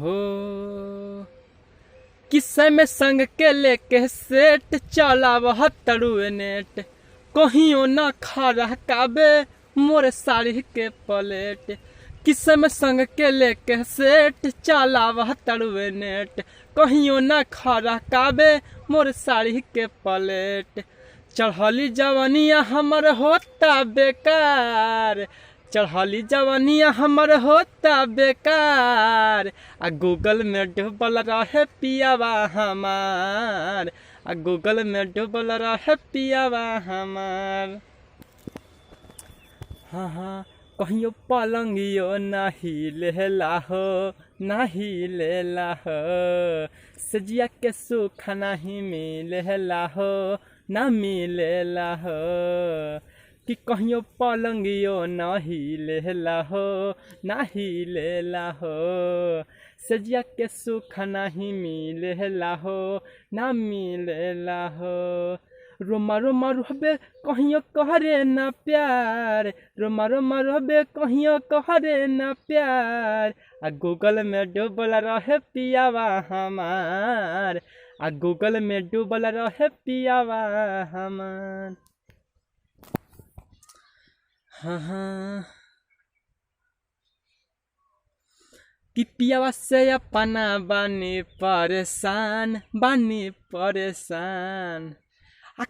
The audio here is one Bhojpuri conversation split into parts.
हो किस्से में संग के लेके सेट चला वह तरुए नेट कहियो न खा रह काबे मोरे साड़ी के पलेट। किस्से में संग के लेके सेट चला वह तरुए नेट कहियो न खा रह काबे मोरे साड़ी के पलेट। चढ़ली जवानिया हमर होता बेकार, चढ़ली जवानिया हमर होता बेकार। आ गूगल में डूबल रहे पियावा हमार, आ गूगल में डूबल रहे पियावा हमार। हाँ हाँ कहियो पलंगियो नहीं लेला हो, नहीं लेला हो। सजिया के सुख नहीं मिलेला हो, ना मिलेला हो। कि कहियो पलंगियो नहीं लेला हो, नहीं लेला हो। सजिया के सुख नहीं मिलेला हो, ना मिलेला हो। रोमा रोमा रोबे कहियो कहरे ना प्यार, रोमा रोमा रोबे कहियो कहरे ना प्यार। आ गूगल में डूबल रहे पियावा हमार, आ गूगल में डूबल रहे पियावा हमार। हाँ हाँ कि पियावा से अपना बानी परेशान, बानी परेशान।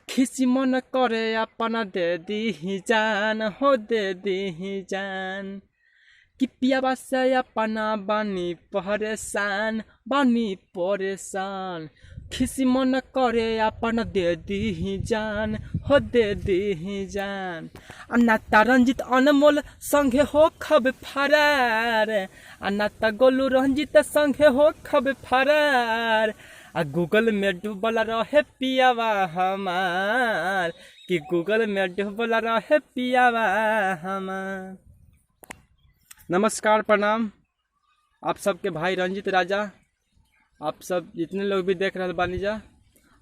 खिसी मन करे अपना दे दी जान हो, दे दी जान। कि पियावा से अपना बानी परेशान, बानी परेशान। खिसी मन करे अपना दे दी जान हो, दे दी जान। नाता रंजित अनमोल संगे हो खब फरार, नाता गोलू रंजित संगे हो खब फरार। आ गूगल में डूबल रहे पियावा हमार, कि गूगल में डूबल रहे पियावा हमार। नमस्कार प्रणाम आप सबके भाई रंजित राजा। आप सब जितने लोग भी देख रहे बानी जा,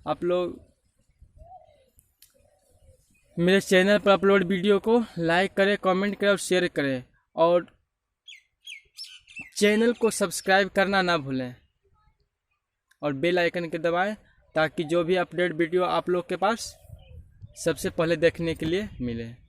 आप लोग मेरे चैनल पर अपलोड वीडियो को लाइक करें, कमेंट करें और शेयर करें, और चैनल को सब्सक्राइब करना ना भूलें और बेल आइकन के दबाएं, ताकि जो भी अपडेट वीडियो आप लोग के पास सबसे पहले देखने के लिए मिले।